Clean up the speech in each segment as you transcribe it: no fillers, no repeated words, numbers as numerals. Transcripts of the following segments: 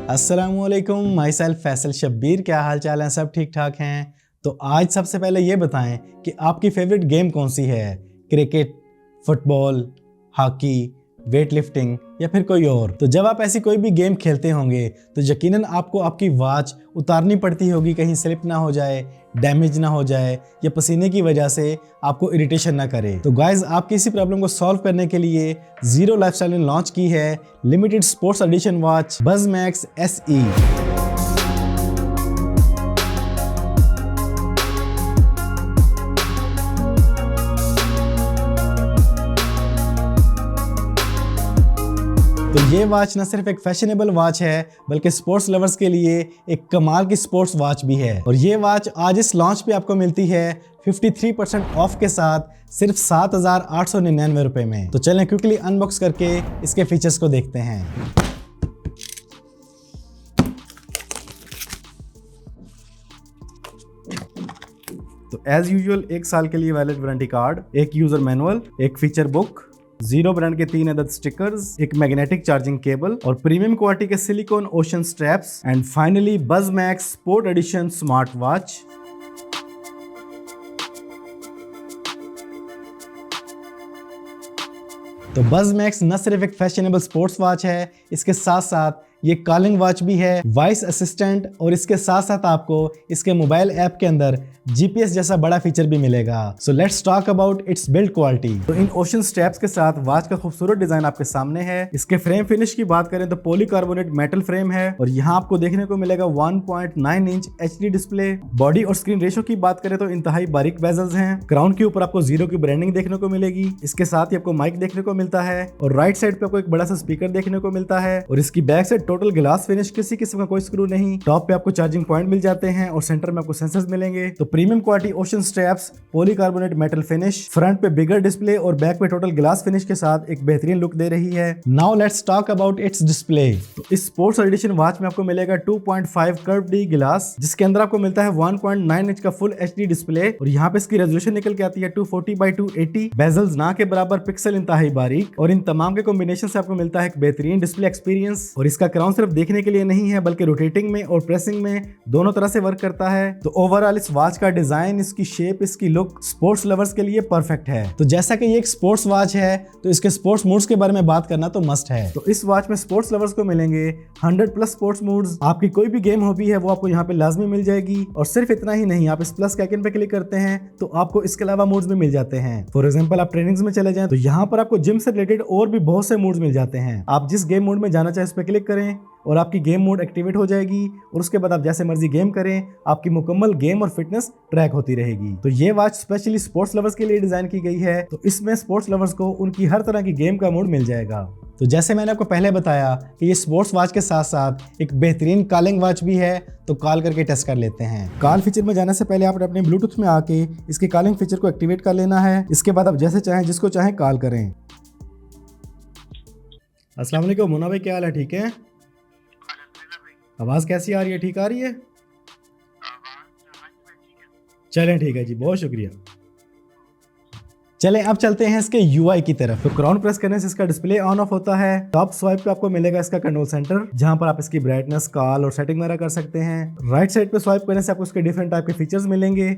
अस्सलामुअलैकुम, my self Faisal Shabbir. क्या हाल चाल है? सब ठीक ठाक हैं? तो आज सबसे पहले ये बताएं कि आपकी फेवरेट गेम कौन सी है? Cricket, football, hockey, weight lifting या फिर कोई और? तो जब आप ऐसी कोई भी गेम खेलते होंगे तो यकीनन आपको आपकी वॉच उतारनी पड़ती होगी, कहीं स्लिप ना हो जाए, डैमेज ना हो जाए या पसीने की वजह से आपको इरिटेशन ना करे। तो गाइज, आपकी इसी प्रॉब्लम को सॉल्व करने के लिए जीरो लाइफस्टाइल ने लॉन्च की है limited sports edition watch Buzzmax SE। तो ये वॉच न सिर्फ एक फैशनेबल वॉच है बल्कि स्पोर्ट्स लवर्स के लिए एक कमाल की स्पोर्ट्स वॉच भी है। और ये वॉच आज इस लॉन्च पे आपको मिलती है 53% ऑफ के साथ सिर्फ 7,899 रुपए में। तो चलें क्विकली अनबॉक्स करके इसके फीचर्स को देखते हैं। तो एज यूजुअल 1 साल के लिए वैलिड वारंटी कार्ड, एक यूजर मैनुअल, एक फीचर बुक, जीरो ब्रांड के 3 अदद स्टिकर्स, एक मैग्नेटिक चार्जिंग केबल और प्रीमियम क्वालिटी के silicone ocean straps and finally Buzzmax sport edition smart watch. तो बज़मैक्स न सिर्फ एक फैशनेबल स्पोर्ट्स वॉच है, इसके साथ साथ ये कॉलिंग वॉच भी है, वॉइस असिस्टेंट, और इसके साथ साथ आपको इसके मोबाइल ऐप के अंदर GPS जैसा बड़ा फीचर भी मिलेगा। So let's talk about it's build quality. तो इन ओशन स्ट्रैप्स के साथ वॉच का खूबसूरत डिजाइन आपके सामने है। इसके फ्रेम फिनिश की बात करें तो पॉलीकार्बोनेट मेटल फ्रेम है और यहाँ आपको देखने को मिलेगा 1.9 इंच HD डिस्प्ले। बॉडी और स्क्रीन रेशो की बात करें तो इंतहाई बारीक बेजल्स हैं। क्राउन के ऊपर आपको जीरो की ब्रांडिंग देखने को मिलेगी। इसके साथ ही आपको माइक देखने को मिलता है और राइट साइड पे आपको एक बड़ा सा स्पीकर देखने को मिलता है। और इसकी back side total glass finish, किसी किस्म का कोई स्क्रू नहीं। टॉप पे आपको चार्जिंग पॉइंट मिल जाते हैं और सेंटर में आपको सेंसर्स मिलेंगे। तो premium quality ocean straps, polycarbonate metal finish, front पे बिगर डिस्प्ले और बैक पे टोटल ग्लास फिनिश के साथ एक बेहतरीन लुक दे रही है। Now let's talk about it's display. तो इस स्पोर्ट्स एडिशन वॉच में आपको मिलेगा 2.5 कर्व डी ग्लास, जिसके अंदर आपको मिलता है 1.9 इंच का फुल HD डिस्प्ले और यहाँ पे इसकी रेजोल्यूशन निकल के आती है 240x280। बेजल्स ना के बराबर, पिक्सल इंतहाई बारीक, और इन तमाम के कॉम्बिनेशन से आपको मिलता है एक बेहतरीन डिस्प्ले एक्सपीरियंस। और इसका क्राउन सिर्फ देखने के लिए नहीं है बल्कि रोटेटिंग में और प्रेसिंग में दोनों तरह से वर्क करता है। तो ओवरऑल इस वॉच का डिजाइन, इसकी शेप, इसकी लुक स्पोर्ट्स लवर्स के लिए परफेक्ट है। तो जैसा कि ये एक स्पोर्ट्स वॉच है तो इसके स्पोर्ट्स मोड्स के बारे में बात करना तो मस्ट है। तो इस वॉच में स्पोर्ट्स लवर्स को मिलेंगे 100+ स्पोर्ट्स मोड्स। आपकी कोई भी गेम हॉबी है वो आपको यहाँ पे लाजमी मिल जाएगी। और सिर्फ इतना ही नहीं, आप इस प्लस के आइकन पे क्लिक करते हैं तो आपको इसके अलावा मोड्स भी मिल जाते हैं। फॉर एग्जाम्पल आप ट्रेनिंग्स में चले जाएं तो यहाँ पर आपको जिम से रिलेटेड और भी बहुत से मोड्स मिल जाते हैं। आप जिस गेम मोड में जाना चाहे उस पर क्लिक करें और आपकी गेम मोड एक्टिवेट हो जाएगी और उसके बाद आप जैसे मर्जी गेम करें, आपकी मुकम्मल गेम और फिटनेस ट्रैक होती रहेगी। तो ये वॉच स्पेशली स्पोर्ट्स लवर्स के लिए डिजाइन की गई है। तो इसमें स्पोर्ट्स लवर्स को उनकी हर तरह की गेम का मोड मिल जाएगा। तो जैसे मैंने आपको पहले बताया कि ये स्पोर्ट्स वॉच के साथ साथ एक बेहतरीन कॉलिंग वॉच भी है। तो कॉल करके टेस्ट कर लेते हैं। कॉल फीचर में जाने से पहले आपने अपने ब्लूटूथ में आके इसके कॉलिंग फीचर को एक्टिवेट कर लेना है। इसके बाद आप जैसे चाहें जिसको चाहें कॉल करें। अस्सलाम वालेकुम मुन्ना भाई, क्या हाल है? ठीक है? आवाज़ कैसी आ रही है? ठीक आ रही है? चलें ठीक है जी, बहुत शुक्रिया। चलें अब चलते हैं इसके UI की तरफ। तो क्राउन प्रेस करने से इसका डिस्प्ले ऑन ऑफ होता है। टॉप स्वाइप पे आपको मिलेगा इसका कंट्रोल सेंटर, जहां पर आप इसकी ब्राइटनेस, कॉल और सेटिंग वगैरह कर सकते हैं। राइट साइड पे स्वाइप करने से आपको इसके डिफरेंट टाइप के फीचर्स मिलेंगे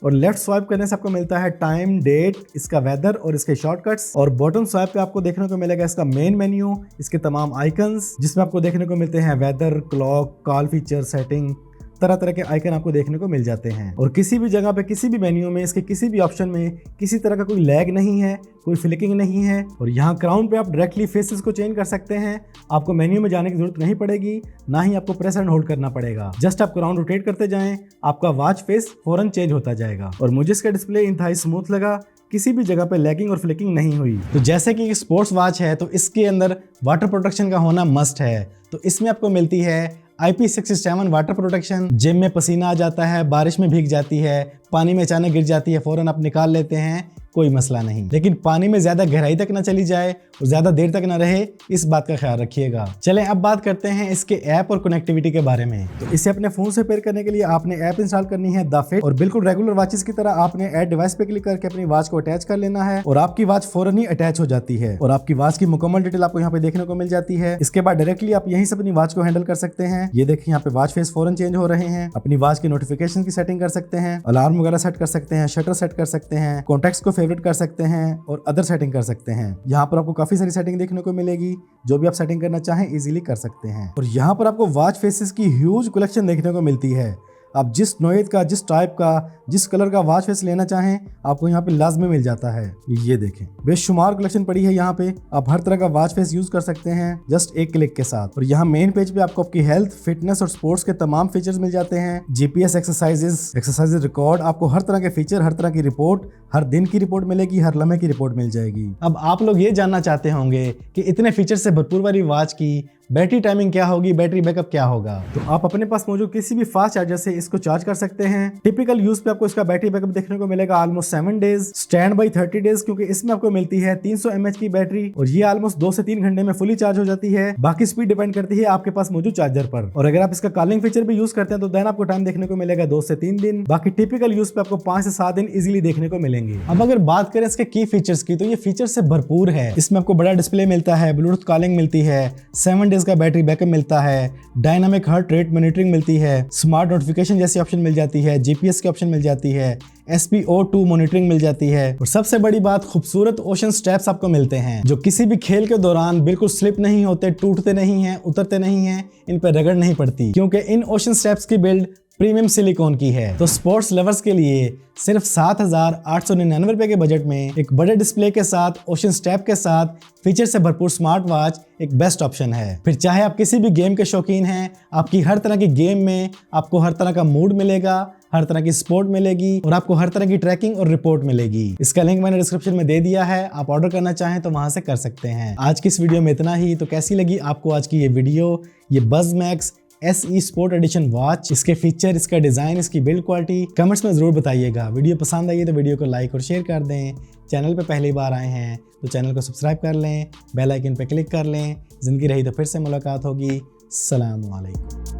और लेफ्ट स्वाइप करने से आपको मिलता है टाइम, डेट, इसका वेदर और इसके शॉर्टकट्स। और बॉटम स्वाइप पे आपको देखने को मिलेगा इसका मेन मेन्यू, इसके तमाम आइकन्स, जिसमें आपको देखने को मिलते हैं weather, clock, call feature, setting, तरह तरह के आइकन आपको देखने को मिल जाते हैं। और किसी भी जगह पे, किसी भी मेन्यू में, इसके किसी भी ऑप्शन में किसी तरह का कोई लैग नहीं है, कोई फ्लिकिंग नहीं है। और यहाँ क्राउन पे आप डायरेक्टली फेसेस को चेंज कर सकते हैं। आपको मेन्यू में जाने की जरूरत नहीं पड़ेगी, ना ही आपको प्रेस एंड होल्ड करना पड़ेगा। जस्ट आप क्राउन रोटेट करते जाएं, आपका वॉच फेस फौरन चेंज होता जाएगा। और मुझे इसका डिस्प्ले इंतहाई स्मूथ लगा, किसी भी जगह पे लैगिंग और फ्लिकिंग नहीं हुई। तो जैसे कि स्पोर्ट्स वॉच है तो इसके अंदर वाटर प्रोटेक्शन का होना मस्ट है। तो इसमें आपको मिलती है IP67 वाटर प्रोटेक्शन। जिम में पसीना आ जाता है, बारिश में भीग जाती है, पानी में अचानक गिर जाती है, फौरन आप निकाल लेते हैं, कोई मसला नहीं, लेकिन पानी में ज्यादा गहराई तक ना चली जाए और ज्यादा देर तक ना रहे, इस बात का ख्याल रखिएगा। चलें अब बात करते हैं इसके ऐप और कनेक्टिविटी के बारे में। तो इसे अपने फोन से पेयर करने के लिए आपने ऐप इंस्टॉल करनी है द फिट, और बिल्कुल रेगुलर वॉचेस की तरह आपने ऐड डिवाइस पे क्लिक करके अपनी वॉच को अटैच कर लेना है और आपकी वॉच फौरन ही अटैच हो जाती है और आपकी वॉच की मुकम्मल डिटेल आपको यहाँ पे देखने को मिल जाती है। इसके बाद डायरेक्टली आप यहीं से अपनी वॉच को हैंडल कर सकते हैं। ये देखिए यहाँ पे वॉच फेस फौरन चेंज हो रहे हैं। अपनी वॉच की नोटिफिकेशन की सेटिंग कर सकते हैं, अलार्म वगैरह सेट कर सकते हैं, शटर सेट कर सकते हैं, कॉन्टैक्ट्स को फेवरेट कर सकते हैं और अदर सेटिंग कर सकते हैं। यहाँ पर आपको काफी सारी सेटिंग देखने को मिलेगी, जो भी आप सेटिंग करना चाहें इजीली कर सकते हैं। और यहाँ पर आपको वॉच फेसेस की ह्यूज कलेक्शन देखने को मिलती है। आप जिस नोएत का, जिस टाइप का, जिस कलर का वॉच फेस लेना चाहें आपको यहाँ पे लाजमी मिल जाता है। ये देखें बेशुमार कलेक्शन पड़ी है यहाँ पे। आप हर तरह का वॉच फेस यूज कर सकते हैं जस्ट एक क्लिक के साथ। और यहाँ मेन पेज पे आपको आपकी हेल्थ, फिटनेस और स्पोर्ट्स के तमाम फीचर्स मिल जाते हैं। जीपीएस एक्सरसाइजेस रिकॉर्ड, आपको हर तरह के फीचर, हर तरह की रिपोर्ट, हर दिन की रिपोर्ट मिलेगी, हर लम्हे की रिपोर्ट मिल जाएगी। अब आप लोग ये जानना चाहते होंगे कि इतने फीचर से भरपूर वाली वॉच की बैटरी टाइमिंग क्या होगी, बैटरी बैकअप क्या होगा। तो आप अपने पास मौजूद किसी भी फास्ट चार्जर से इसको चार्ज कर सकते हैं। टिपिकल यूज पे आपको इसका बैटरी बैकअप देखने को मिलेगा almost 7 days, stand by 30 days, क्योंकि इसमें आपको मिलती है 300 mAh की बैटरी और ये ऑलमोस्ट 2 से 3 घंटे में फुली चार्ज हो जाती है। बाकी स्पीड डिपेंड करती है आपके पास मौजूद चार्जर पर। और अगर आप इसका कॉलिंग फीचर भी यूज करते हैं तो देन आपको टाइम देखने को मिलेगा 2 से 3 दिन। बाकी टिपिकल यूज पे आपको 5 से 7 दिन इजीली देखने को मिलेंगे। अब अगर बात करें इसके की फीचर्स की, तो ये फीचर से भरपूर है। इसमें आपको बड़ा डिस्प्ले मिलता है, ब्लूटूथ कॉलिंग मिलती है, 7 डेज का बैटरी बैकअप मिलता है, डायनामिक हार्ट रेट मॉनिटरिंग मिलती है, स्मार्ट नोटिफिकेशन जैसी ऑप्शन मिल जाती है, जीपीएस की ऑप्शन मिल जाती है, SpO2 मॉनिटरिंग मिल जाती है और सबसे बड़ी बात खूबसूरत ओशन स्टेप्स आपको मिलते हैं जो किसी भी खेल के दौरान बिल्कुल स्लिप नहीं होते, टूटते नहीं हैं, उतरते नहीं हैं, इन पर रगड़ नहीं पड़ती, क्योंकि इन ओशन स्टेप्स की बिल्ड प्रीमियम सिलिकॉन की है। तो स्पोर्ट्स लवर्स के लिए सिर्फ 7,899 रुपए के बजट में एक बड़े डिस्प्ले के साथ, ओशन स्टेप के साथ, फीचर से भरपूर स्मार्ट वॉच एक बेस्ट ऑप्शन है। फिर चाहे आप किसी भी गेम के शौकीन हैं, आपकी हर तरह की गेम में आपको हर तरह का मूड मिलेगा, हर तरह की स्पोर्ट मिलेगी और आपको हर तरह की ट्रैकिंग और रिपोर्ट मिलेगी। इसका लिंक मैंने डिस्क्रिप्शन में दे दिया है, आप ऑर्डर करना चाहें तो वहां से कर सकते हैं। आज की इस वीडियो में इतना ही। तो कैसी लगी आपको आज की ये वीडियो, ये बज़मैक्स SE स्पोर्ट एडिशन वॉच, इसके फीचर, इसका डिजाइन, इसकी बिल्ड क्वालिटी कमेंट्स में जरूर बताइएगा। वीडियो पसंद आई है तो वीडियो को लाइक और शेयर कर दें। चैनल पे पहली बार आए हैं तो चैनल को सब्सक्राइब कर लें, बेल आइकन पे क्लिक कर लें। जिंदगी रही तो फिर से मुलाकात होगी। अस्सलाम वालेकुम।